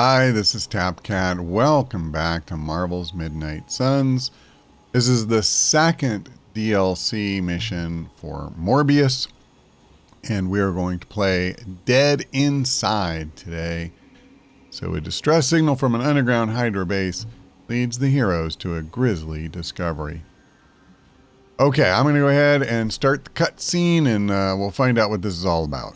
Hi, this is TapCat. Welcome back to Marvel's Midnight Suns. This is the second DLC mission for Morbius, and we are going to play Dead Inside today. So a distress signal from an underground Hydra base leads the heroes to a grisly discovery. Okay, I'm going to go ahead and start the cutscene, and we'll find out what this is all about.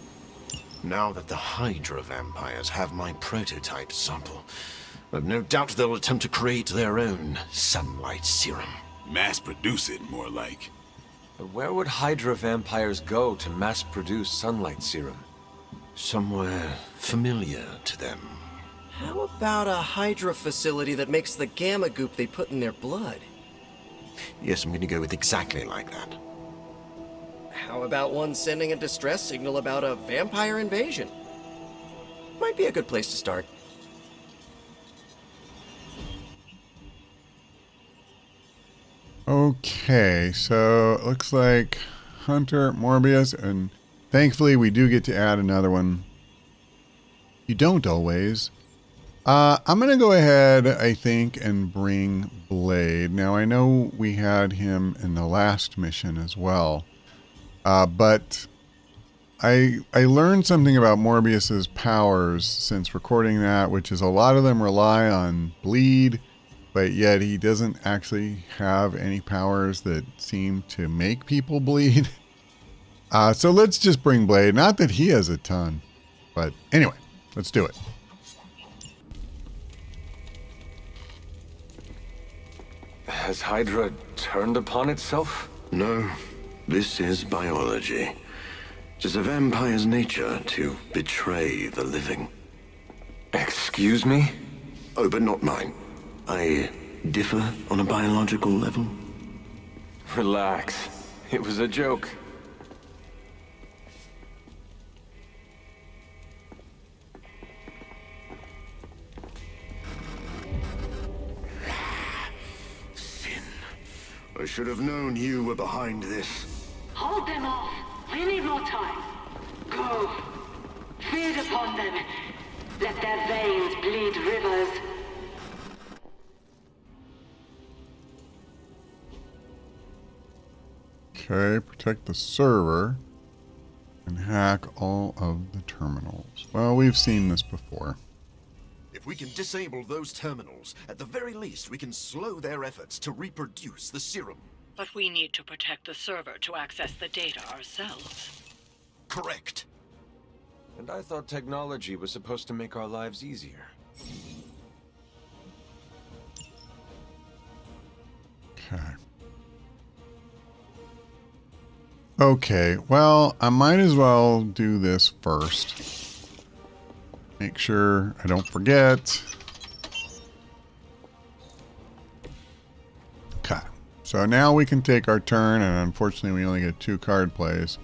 Now that the Hydra vampires have my prototype sample, I've no doubt they'll attempt to create their own sunlight serum. Mass produce it, more like. But where would Hydra vampires go to mass-produce sunlight serum? Somewhere familiar to them. How about a Hydra facility that makes the gamma goop they put in their blood? Yes, I'm going to go with exactly like that. How about one sending a distress signal about a vampire invasion? Might be a good place to start. Okay, so it looks like Hunter, Morbius, and thankfully we do get to add another one. You don't always. I'm going to go ahead, I think, and bring Blade. Now, I know we had him in the last mission as well. But I learned something about Morbius's powers since recording that, which is a lot of them rely on bleed, but yet he doesn't actually have any powers that seem to make people bleed. So let's just bring Blade. Not that he has a ton, but anyway, let's do it. Has Hydra turned upon itself? No, this is biology. It's a vampire's nature to betray the living. Excuse me? Oh, but not mine. I differ on a biological level. Relax. It was a joke. I should have known you were behind this. Hold them off. We need more time. Go. Feed upon them. Let their veins bleed rivers. Okay, protect the server and hack all of the terminals. Well, we've seen this before. If we can disable those terminals, at the very least we can slow their efforts to reproduce the serum. But we need to protect the server to access the data ourselves. Correct. And I thought technology was supposed to make our lives easier. Okay. Okay, well, I might as well do this first. Make sure I don't forget. Okay. So now we can take our turn, and unfortunately we only get 2 card plays.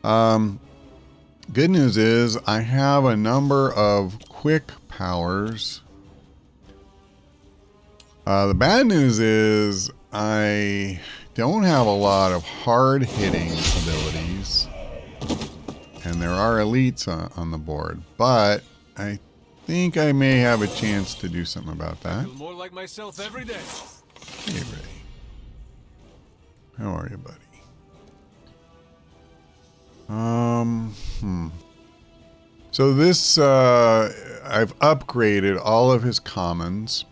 Good news is I have a number of quick powers. The bad news is I don't have a lot of hard-hitting abilities. And there are elites on the board, but I think I may have a chance to do something about that. I feel more like myself every day. Hey, Ray. How are you, buddy? So this, I've upgraded all of his commons.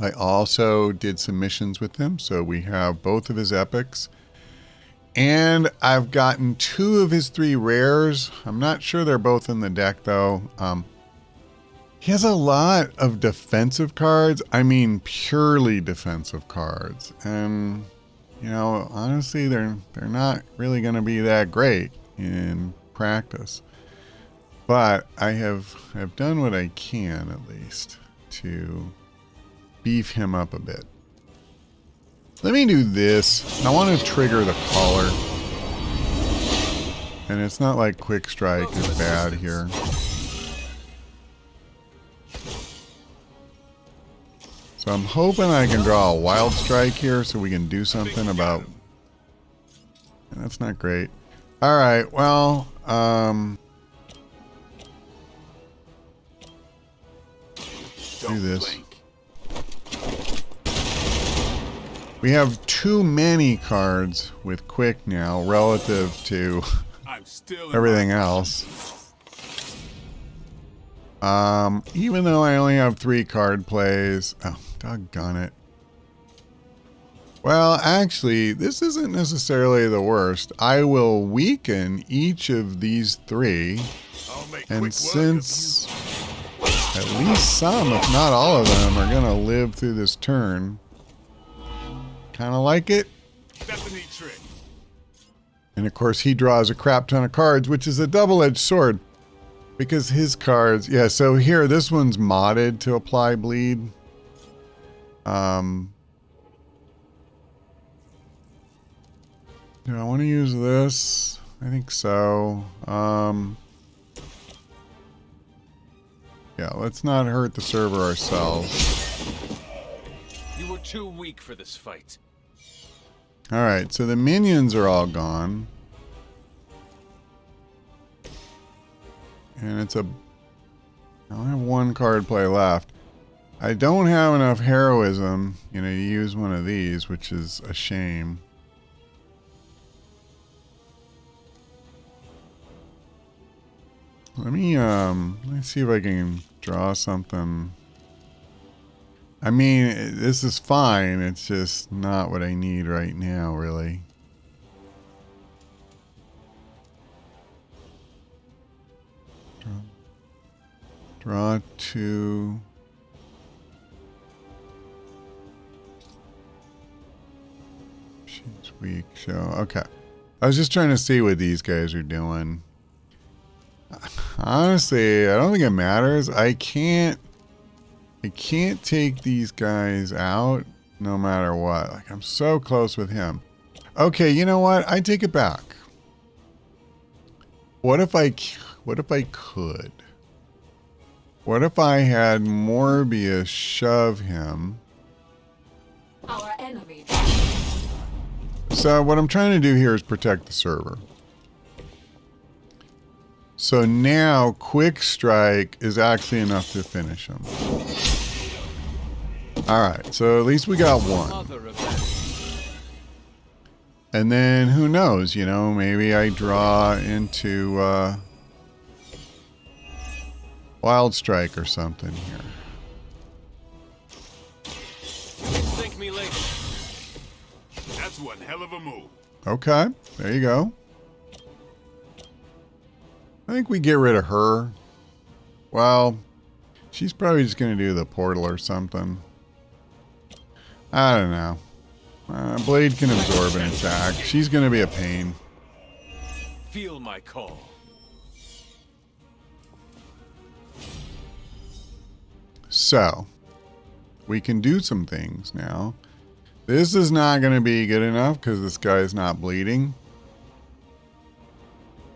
I also did some missions with him, so we have both of his epics. And I've gotten 2 of his 3 rares. I'm not sure they're both in the deck, though. He has a lot of defensive cards. I mean, purely defensive cards. And, you know, honestly, they're not really going to be that great in practice. But I have done what I can, at least, to beef him up a bit. Let me do this. I want to trigger the collar. And it's not like quick strike is bad here. So I'm hoping I can draw a wild strike here so we can do something about... And that's not great. Alright, well, do this. blink. We have too many cards with quick now relative to I'm still in everything my- else. Even though I only have 3 card plays. Oh, doggone it. Well, actually, this isn't necessarily the worst. I will weaken each of these 3. I'll make And quick since at least some, if not all of them, are going to live through this turn, kind of like it. work of you. That's a neat trick. And of course, he draws a crap ton of cards, which is a double-edged sword. Because his cards... Yeah, so here, this one's modded to apply bleed. Do I want to use this? I think so. Yeah, let's not hurt the server ourselves. You were too weak for this fight. Alright, so the minions are all gone. And it's a... I only have 1 card play left. I don't have enough heroism, you know, to use one of these, which is a shame. Let me see if I can draw something. I mean, this is fine. It's just not what I need right now, really. Draw 2. She's weak, so okay. I was just trying to see what these guys are doing. Honestly, I don't think it matters. I can't take these guys out no matter what. Like, I'm so close with him. Okay, you know what? I take it back. What if I could? What if I had Morbius shove him? Our enemy. So what I'm trying to do here is protect the server. So now Quick Strike is actually enough to finish him. Alright, so at least we got 1. And then who knows, you know, maybe I draw into Wild Strike or something here. Thank me later. That's one hell of a move. Okay, there you go. I think we get rid of her. Well, she's probably just going to do the portal or something. I don't know. Blade can absorb an attack. She's going to be a pain. Feel my call. So, we can do some things now. This is not going to be good enough because this guy is not bleeding.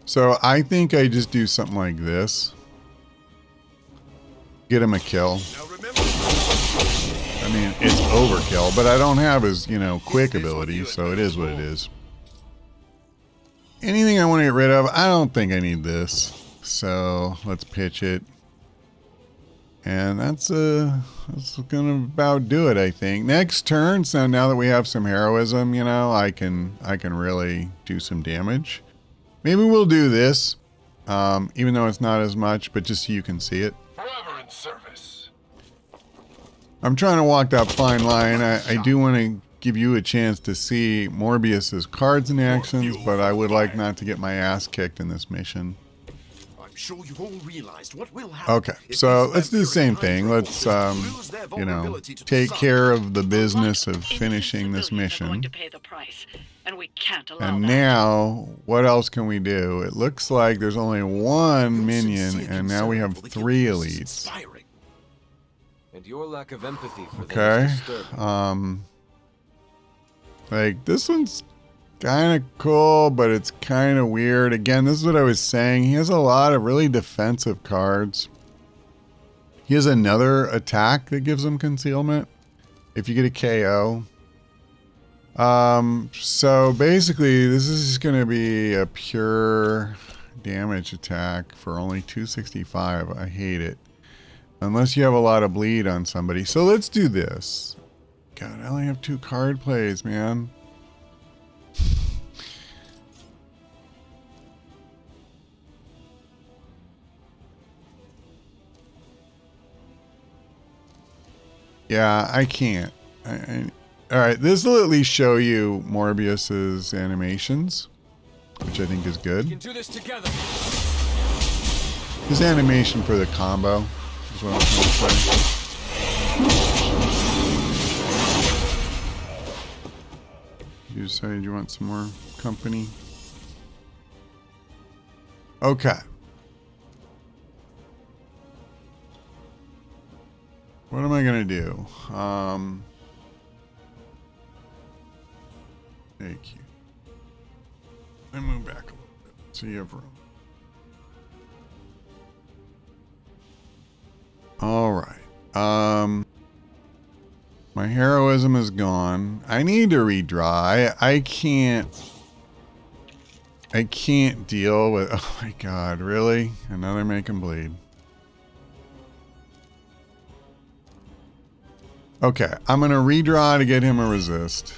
So I think I just do something like this. Get him a kill. I mean, it's overkill, but I don't have his, you know, quick ability, so it is what it is. Anything I want to get rid of, I don't think I need this. So let's pitch it. And that's gonna about do it, I think. Next turn, so now that we have some heroism, you know, I can really do some damage. Maybe we'll do this, even though it's not as much, but just so you can see it. Forever in service. I'm trying to walk that fine line. I do want to give you a chance to see Morbius's cards and actions, but I would like not to get my ass kicked in this mission. I'm sure you've all realized what will happen. Okay, so let's do the same thing. Let's, you know, take care of the business of finishing this mission. To pay the price, and we can't allow And that. now, what else can we do? It looks like there's only 1 minion, and now we have 3 elites. And your lack of empathy for them Okay. is disturbing. Like, this one's kind of cool, but it's kind of weird. Again, this is what I was saying. He has a lot of really defensive cards. He has another attack that gives him concealment if you get a KO. So basically, this is just going to be a pure damage attack for only 265. I hate it. Unless you have a lot of bleed on somebody. So let's do this. God, I only have 2 card plays, man. Yeah, I can't. All right, this will at least show you Morbius's animations, which I think is good. We can do this together. His animation for the combo is what I'm trying to say. You decided you want some more company? Okay. What am I gonna do? Thank you. Let me move back a little bit so you have room. All right. My heroism is gone. I need to redraw. I can't deal with. Oh my God! Really? Another make him bleed. Okay, I'm gonna redraw to get him a resist.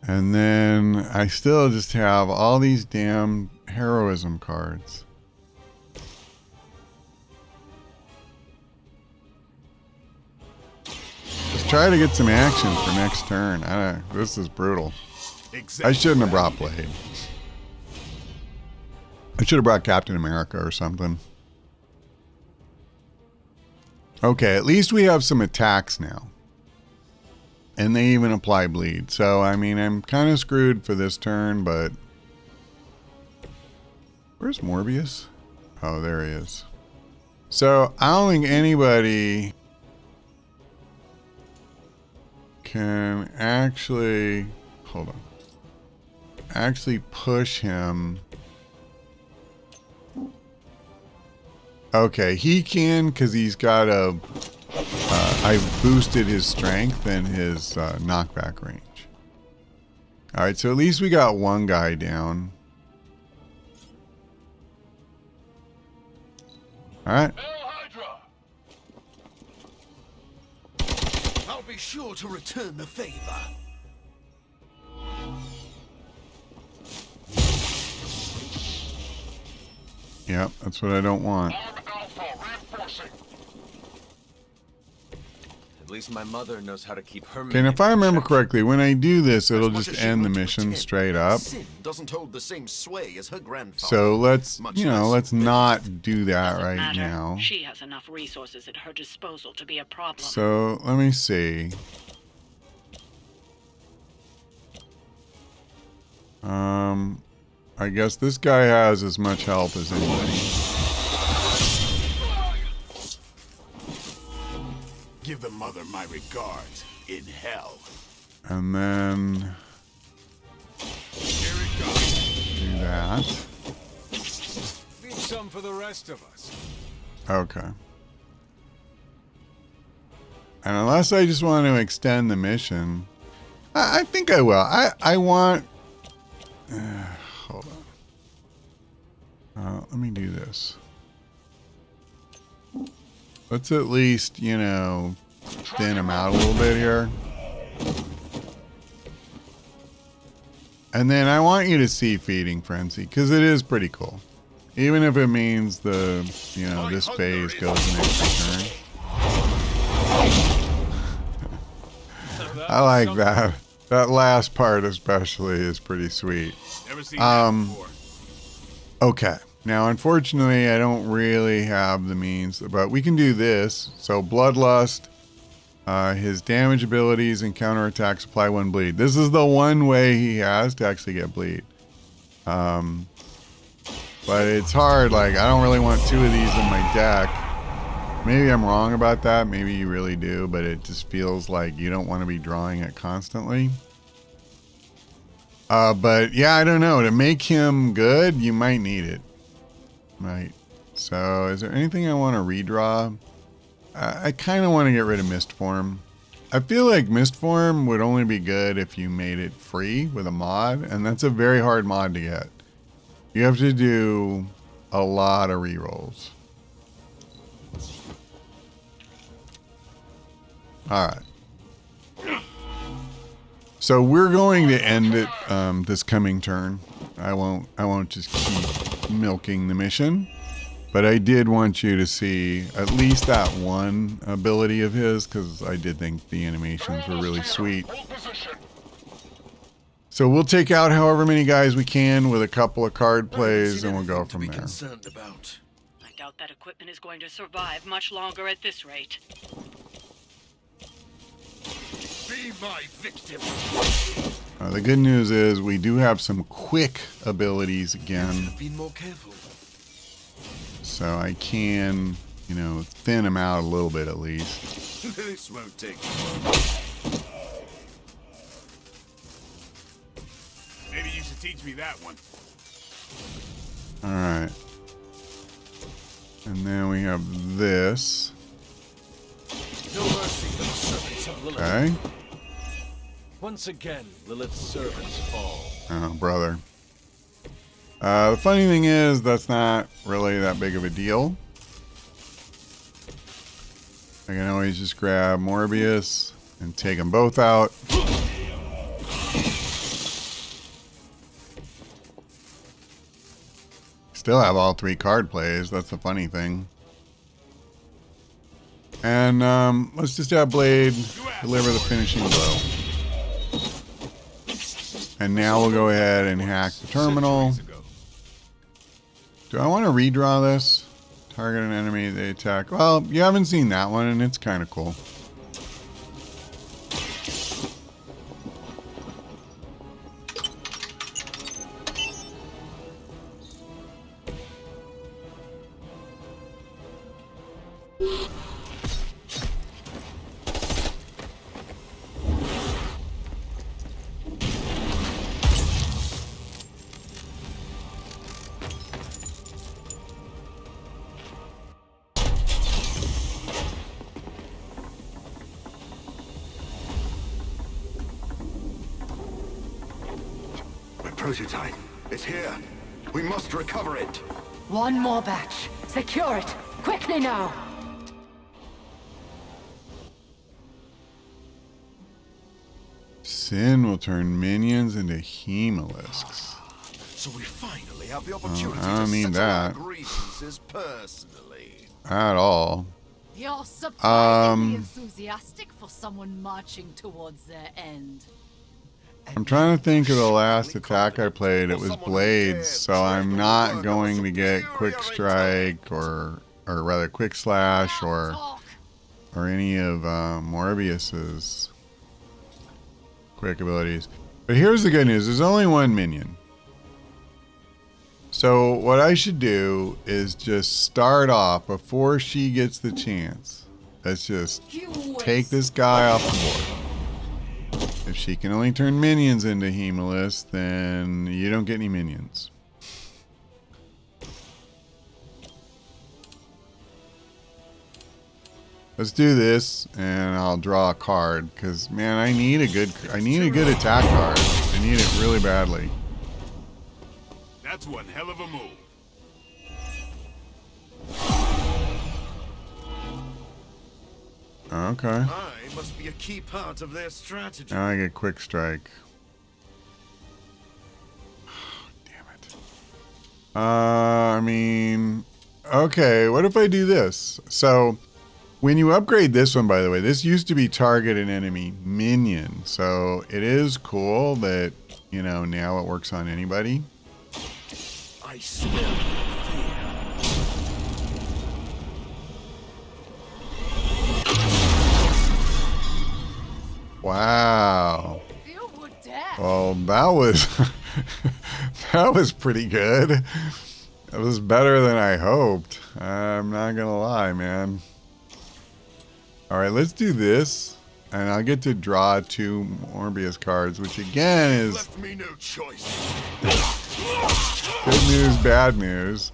And then I still just have all these damn heroism cards. Let's try to get some action for next turn. This is brutal. I shouldn't have brought Blade. I should have brought Captain America or something. Okay, at least we have some attacks now. And they even apply bleed. So, I mean, I'm kind of screwed for this turn, but... Where's Morbius? Oh, there he is. So, I don't think anybody can actually... Hold on. Actually push him... Okay, he can because he's got a... I've boosted his strength and his knockback range. Alright, so at least we got one guy down. Alright. I'll be sure to return the favor. Yep, that's what I don't want. At least my mother knows how to keep her. Okay, and if I remember correctly, when I do this, it'll just end the mission straight up. Sin doesn't hold the same sway as her grandfather. So let's, let's not do that right Matter. now. She has enough resources at her disposal to be a problem. So let me see. I guess this guy has as much help as anybody. Give the mother my regards in hell. And then do that. Leave some for the rest of us. Okay. And unless I just want to extend the mission, I think I will. I want... hold on. Let me do this. Let's at least, thin him out a little bit here. And then I want you to see Feeding Frenzy, because it is pretty cool. Even if it means this phase goes an extra turn. I like that. That last part especially is pretty sweet. Never seen that before. Okay. Now, unfortunately, I don't really have the means, but we can do this. So, Bloodlust, his damage abilities and counterattacks apply 1 bleed. This is the one way he has to actually get bleed. But it's hard. Like, I don't really want 2 of these in my deck. Maybe I'm wrong about that. Maybe you really do, but it just feels like you don't want to be drawing it constantly. But yeah, I don't know. To make him good, you might need it. Right. So, is there anything I want to redraw? I kind of want to get rid of Mistform. I feel like Mistform would only be good if you made it free with a mod, and that's a very hard mod to get. You have to do a lot of rerolls. All right. So we're going to end it this coming turn. I won't just keep milking the mission, but I did want you to see at least that one ability of his, because I did think the animations were really sweet. So we'll take out however many guys we can with a couple of card plays, and we'll go from there. I doubt that equipment is going to survive much longer at this rate. Be my victim. The good news is we do have some quick abilities again. Be more careful. So I can, you know, thin them out a little bit at least. This won't take. Maybe you should teach me that one. All right. And then we have this. No mercy for the servants of Lilith. Okay. Once again, Lilith's servants fall. Oh, brother. The funny thing is, that's not really that big of a deal. I can always just grab Morbius and take them both out. Still have all 3 card plays. That's the funny thing. And let's just have Blade deliver the finishing blow. And now we'll go ahead and hack the terminal. Do I want to redraw this? Target an enemy they attack. Well, you haven't seen that one, and it's kind of cool. Prototype. It's here. We must recover it. One more batch. Secure it. Quickly now. Sin will turn minions into hemolisks. So we finally have the opportunity I don't to mean settle our that. grievances personally. At all. You're surprisingly enthusiastic for someone marching towards their end. I'm trying to think of the last attack I played. It was Blades, so I'm not going to get Quick Strike or rather Quick Slash or any of Morbius's quick abilities. But here's the good news. There's only one minion. So what I should do is just start off before she gets the chance. Let's just take this guy off the board. If she can only turn minions into Hemolis, then you don't get any minions. Let's do this, and I'll draw a card. Cause man, I need a good attack card. I need it really badly. That's one hell of a move. Okay. I must be a key part of their strategy. Now I get Quick Strike. Damn it. I mean, okay, what if I do this? So, when you upgrade this one, by the way, this used to be target an enemy minion. So, it is cool that, you know, now it works on anybody. I smell fear. Wow. You would dare. Well, that was that was pretty good. It was better than I hoped. I'm not gonna lie, man. All right, let's do this, and I'll get to draw 2 Morbius cards, which again is Left me no choice. good news, bad news.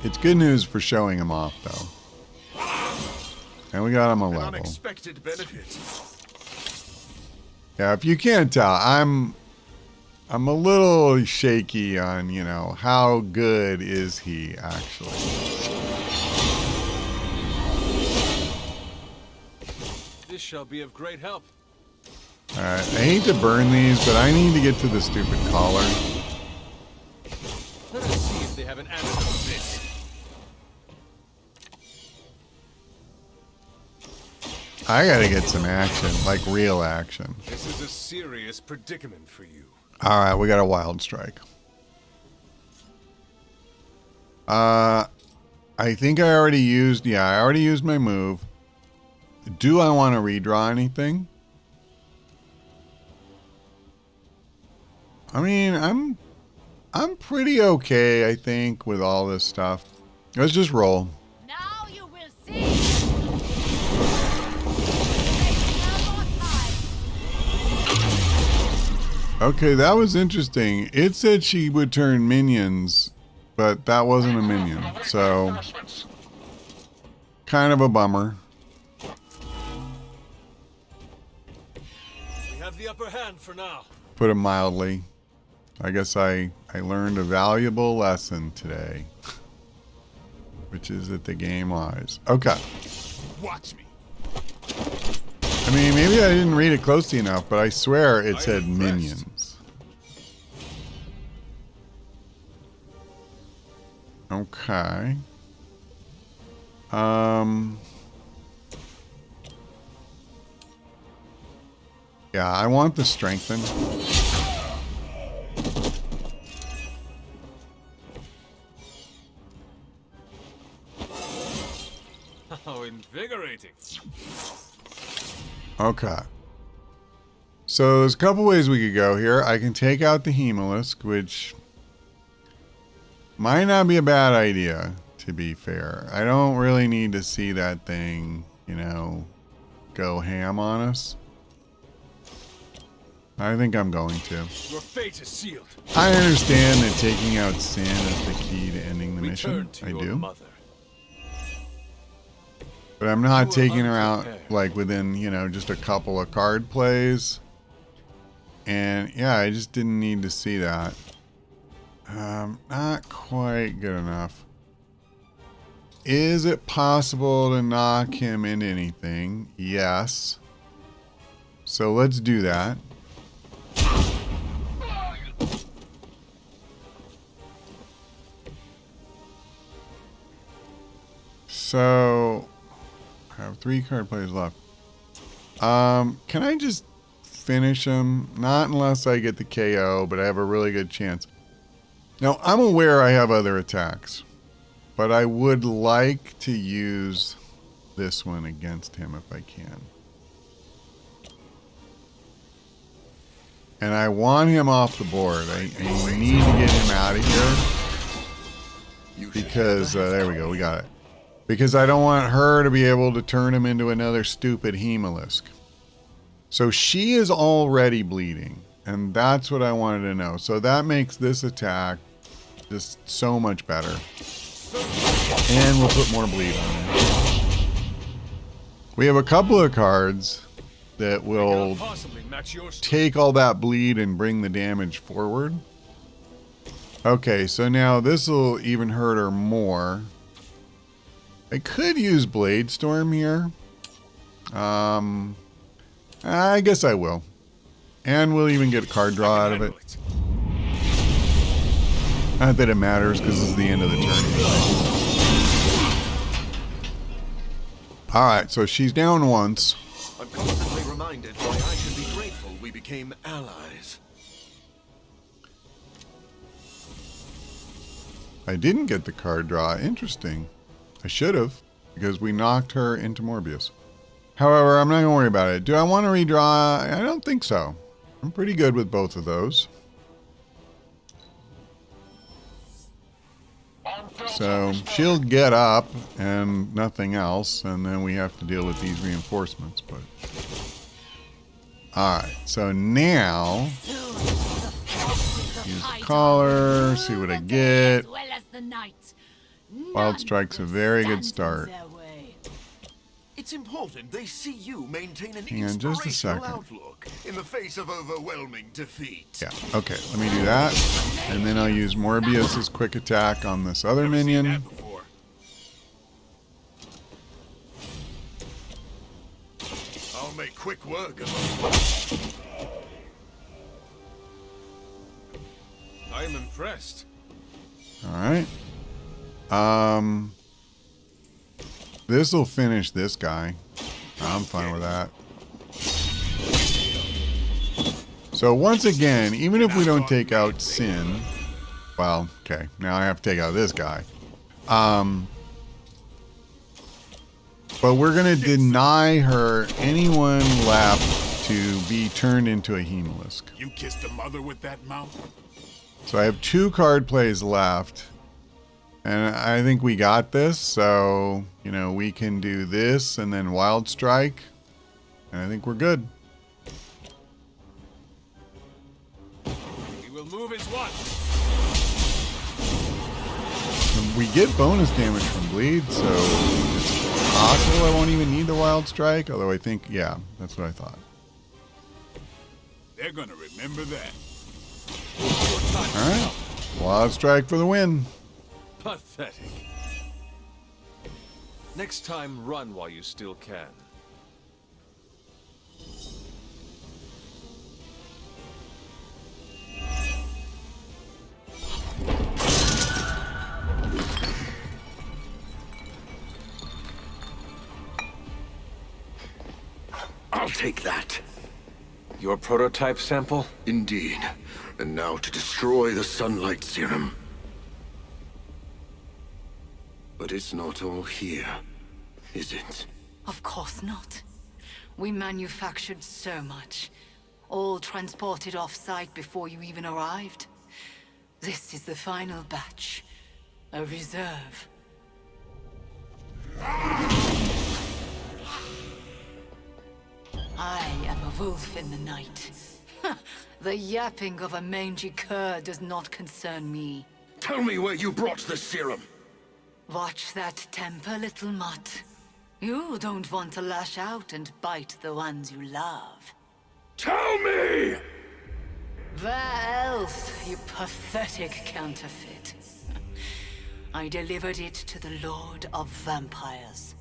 It's good news for showing him off, though. And we got him a An level. unexpected benefit. Yeah, if you can't tell, I'm a little shaky on, you know, how good is he actually. This shall be of great help. Alright, I hate to burn these, but I need to get to the stupid collar. Let us see if they have an answer to this. I gotta get some action, like real action. This is a serious predicament for you. Alright, we got a wild strike. I think I already used, I already used my move. Do I want to redraw anything? I mean, I'm pretty okay, I think, with all this stuff. Let's just roll. Now you will see. Okay, that was interesting. It said she would turn minions, but that wasn't a minion, so kind of a bummer. We have the upper hand for now. Put it mildly. I guess I learned a valuable lesson today, which is that the game lies. Okay. Watch me. I mean, maybe I didn't read it closely enough, but I swear it said minions. Okay. Yeah, I want the strengthen. How invigorating. Okay. So there's a couple ways we could go here. I can take out the Hemolisk, which might not be a bad idea, to be fair. I don't really need to see that thing, you know, go ham on us. I think I'm going to. Your fate is sealed. I understand that taking out Sin is the key to ending the mission. Return to I your do. mother. But I'm not You taking are her out unprepared. like within, you know, just a couple of card plays. And yeah, I just didn't need to see that. Not quite good enough. Is it possible to knock him into anything? Yes. So let's do that. So I have 3 card plays left. Can I just finish him? Not unless I get the KO, but I have a really good chance. Now, I'm aware I have other attacks, but I would like to use this one against him if I can. And I want him off the board. I need to get him out of here. Because, there we go, we got it. Because I don't want her to be able to turn him into another stupid Hemolisk. So she is already bleeding. And that's what I wanted to know. So that makes this attack just so much better. And we'll put more bleed on it. We have a couple of cards that will take all that bleed and bring the damage forward. Okay, so now this will even hurt her more. I could use Blade Storm here. I guess I will. And we'll even get a card draw out of it. Not that it matters because this is the end of the turn. Alright, so she's down once. I'm constantly reminded why I should be grateful we became allies. I didn't get the card draw. Interesting. I should have, because we knocked her into Morbius. However, I'm not going to worry about it. Do I want to redraw? I don't think so. I'm pretty good with both of those. So she'll get up and nothing else, and then we have to deal with these reinforcements. But alright, so now use the collar, see what I get. Wild Strike's a very good start. It's important they see you maintain an Hang on just a inspirational second. outlook in the face of overwhelming defeat. Yeah, okay, let me do that. And then I'll use Morbius' quick attack on this other minion. I'll make quick work of them. I am impressed. All right. This will finish this guy. I'm fine with that. So once again, even if we don't take out Sin, well, okay, now I have to take out this guy. But we're going to deny her anyone left to be turned into a Hemolisk. You kissed the mother with that mouth? So I have 2 card plays left. And I think we got this. So, you know, we can do this and then Wild Strike. And I think we're good. We will move as one. We get bonus damage from bleed, so it's possible I won't even need the Wild Strike. Although I think, yeah, that's what I thought. They're gonna remember that. Alright. Wild Strike for the win. Pathetic. Next time, run while you still can. I'll take that. Your prototype sample? Indeed. And now to destroy the sunlight serum. But it's not all here, is it? Of course not. We manufactured so much. All transported off-site before you even arrived. This is the final batch. A reserve. I am a wolf in the night. The yapping of a mangy cur does not concern me. Tell me where you brought the serum. Watch that temper, little mutt. You don't want to lash out and bite the ones you love. Tell me! Where else, you pathetic counterfeit? I delivered it to the Lord of Vampires.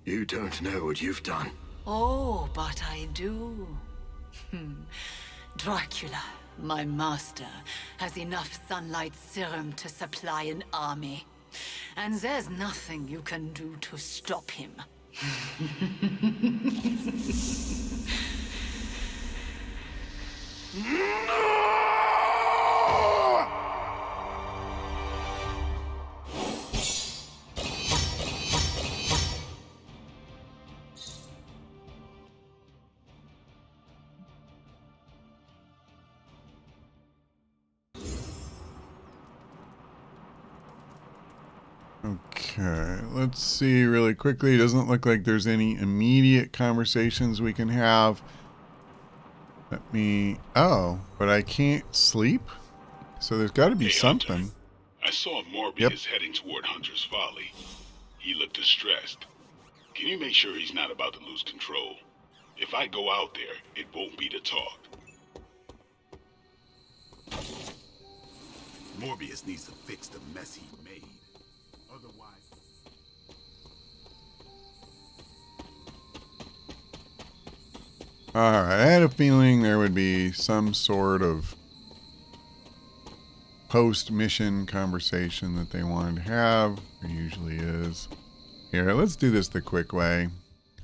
You don't know what you've done. Oh, but I do. Dracula, my master, has enough sunlight serum to supply an army. And there's nothing you can do to stop him. Okay, let's see really quickly. It doesn't look like there's any immediate conversations we can have. Let me... Oh, but I can't sleep? So there's got to be something. Hunter, I saw Morbius heading toward Hunter's Folly. He looked distressed. Can you make sure he's not about to lose control? If I go out there, it won't be to talk. Morbius needs to fix the mess he made. Otherwise... Alright, I had a feeling there would be some sort of post-mission conversation that they wanted to have. There usually is. Here, let's do this the quick way.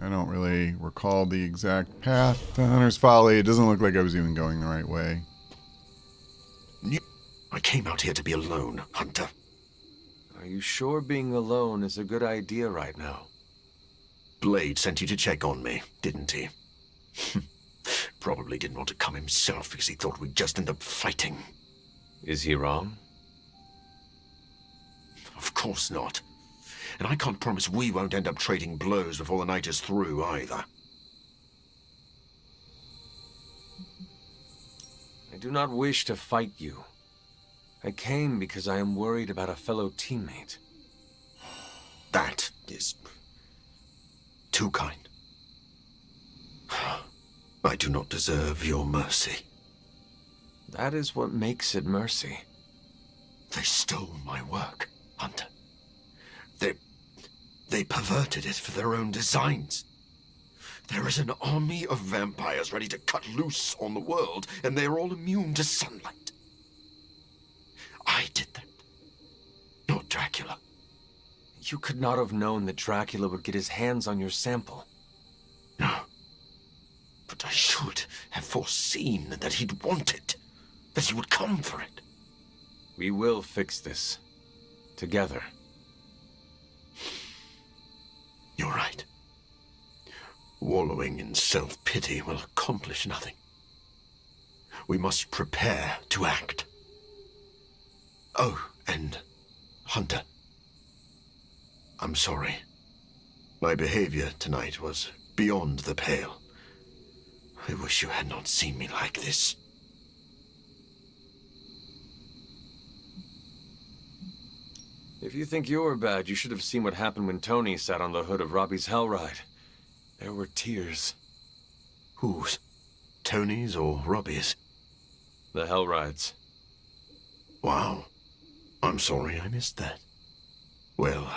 I don't really recall the exact path to Hunter's Folly. It doesn't look like I was even going the right way. I came out here to be alone, Hunter. Are you sure being alone is a good idea right now? Blade sent you to check on me, didn't he? Probably didn't want to come himself because he thought we'd just end up fighting. Is he wrong? Of course not. And I can't promise we won't end up trading blows before the night is through, either. I do not wish to fight you. I came because I am worried about a fellow teammate. That is... too kind. I do not deserve your mercy. That is what makes it mercy. They stole my work, Hunter. They perverted it for their own designs. There is an army of vampires ready to cut loose on the world, and they're all immune to sunlight. I did that. Not Dracula. You could not have known that Dracula would get his hands on your sample. No. But I should have foreseen that he'd want it. That he would come for it. We will fix this. Together. You're right. Wallowing in self-pity will accomplish nothing. We must prepare to act. Oh, and Hunter. I'm sorry. My behavior tonight was beyond the pale. I wish you had not seen me like this. If you think you're bad, you should have seen what happened when Tony sat on the hood of Robbie's Hellride. There were tears. Whose? Tony's or Robbie's? The Hellrides. Wow. I'm sorry I missed that. Well,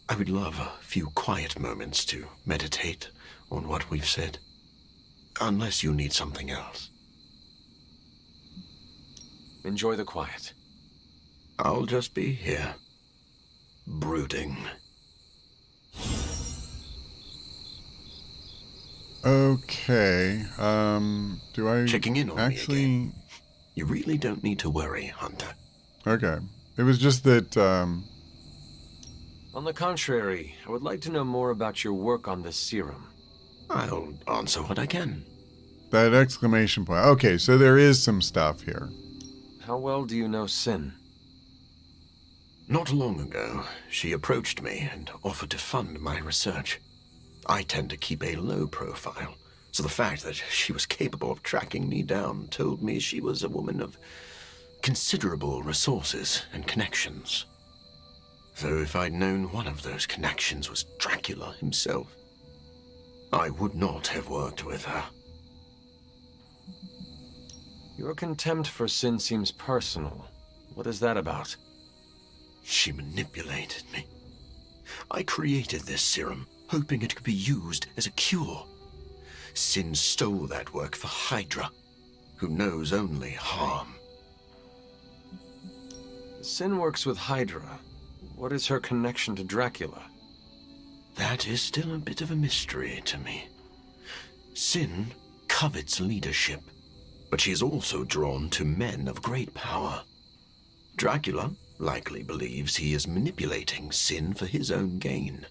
I would love a few quiet moments to meditate on what we've said. Unless you need something else. Enjoy the quiet. I'll just be here, brooding. Okay, do I Checking in on actually... me again. You really don't need to worry, Hunter. Okay. It was just that, On the contrary, I would like to know more about your work on the serum. I'll answer what I can. that exclamation point. Okay, so there is some stuff here. How well do you know Sin? Not long ago, she approached me and offered to fund my research. I tend to keep a low profile, so the fact that she was capable of tracking me down told me she was a woman of considerable resources and connections. Though if I'd known one of those connections was Dracula himself, I would not have worked with her. Your contempt for Sin seems personal. What is that about? She manipulated me. I created this serum, hoping it could be used as a cure. Sin stole that work for Hydra, who knows only harm. Sin works with Hydra. What is her connection to Dracula? That is still a bit of a mystery to me. Sin covets leadership, but she is also drawn to men of great power. Dracula likely believes he is manipulating Sin for his own gain.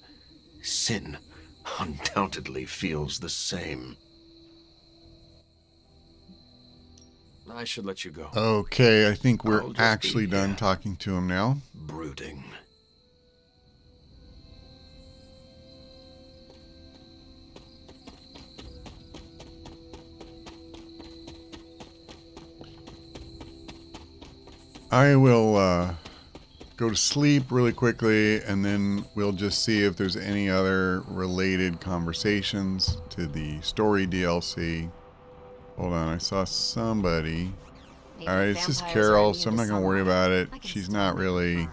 Sin undoubtedly feels the same. I should let you go. Okay, I think we're I'll just actually be done here. talking to him now. Brooding. I will go to sleep really quickly, and then we'll just see if there's any other related conversations to the story DLC. Hold on, I saw somebody. Alright, it's just Carol, so I'm not going to worry about it. She's not really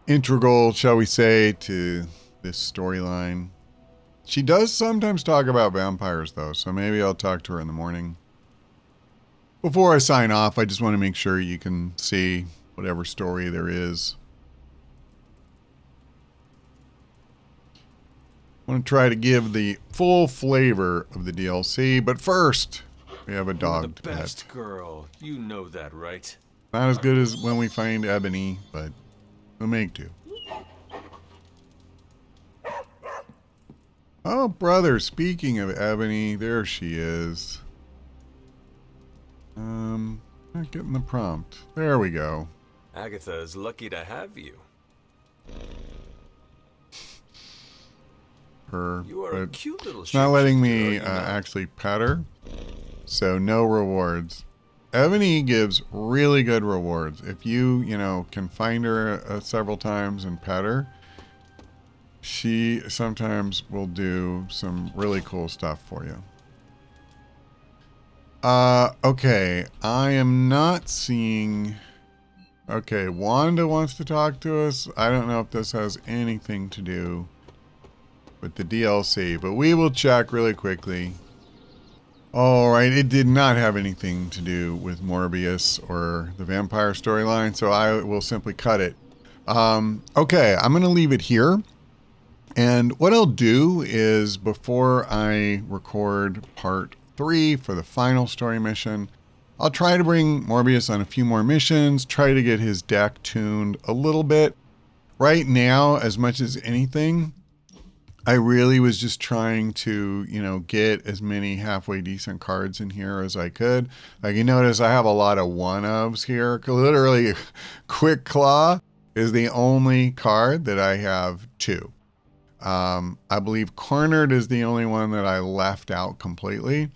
integral, shall we say, to this storyline. She does sometimes talk about vampires, though, so maybe I'll talk to her in the morning. Before I sign off, I just want to make sure you can see whatever story there is. I want to try to give the full flavor of the DLC, but first, we have a dog The to pet. best girl. You know that, right? Not as good as when we find Ebony, but we'll make do. Oh, brother, speaking of Ebony, there she is. Not getting the prompt. There we go. Agatha is lucky to have you. Her, You are a but cute little it's not letting shapeshifter, me are you not? actually pet her, so no rewards. Ebony gives really good rewards. If you can find her several times and pet her, she sometimes will do some really cool stuff for you. Okay, I am not seeing... Okay, Wanda wants to talk to us. I don't know if this has anything to do with the DLC, but we will check really quickly. All right, it did not have anything to do with Morbius or the vampire storyline, so I will simply cut it. Okay, I'm going to leave it here. And what I'll do is, before I record part 3 for the final story mission, I'll try to bring Morbius on a few more missions, try to get his deck tuned a little bit. Right now, as much as anything, I really was just trying to, you know, get as many halfway decent cards in here as I could. Like you notice, I have a lot of one-ofs here. Literally, Quick Claw is the only card that I have 2. I believe Cornered is the only one that I left out completely.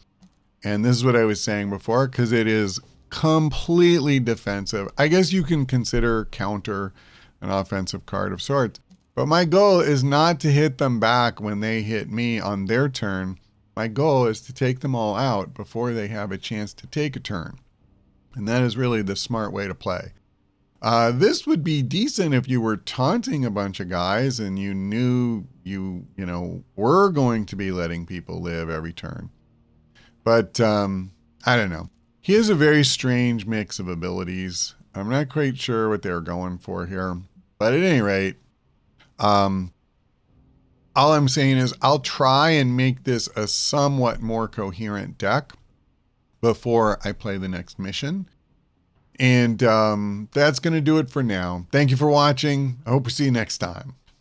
And this is what I was saying before, because it is completely defensive. I guess you can consider Counter an offensive card of sorts. But my goal is not to hit them back when they hit me on their turn. My goal is to take them all out before they have a chance to take a turn. And that is really the smart way to play. This would be decent if you were taunting a bunch of guys and you knew you were going to be letting people live every turn. But I don't know. He has a very strange mix of abilities. I'm not quite sure what they're going for here. But at any rate, all I'm saying is I'll try and make this a somewhat more coherent deck before I play the next mission. And that's going to do it for now. Thank you for watching. I hope to see you next time.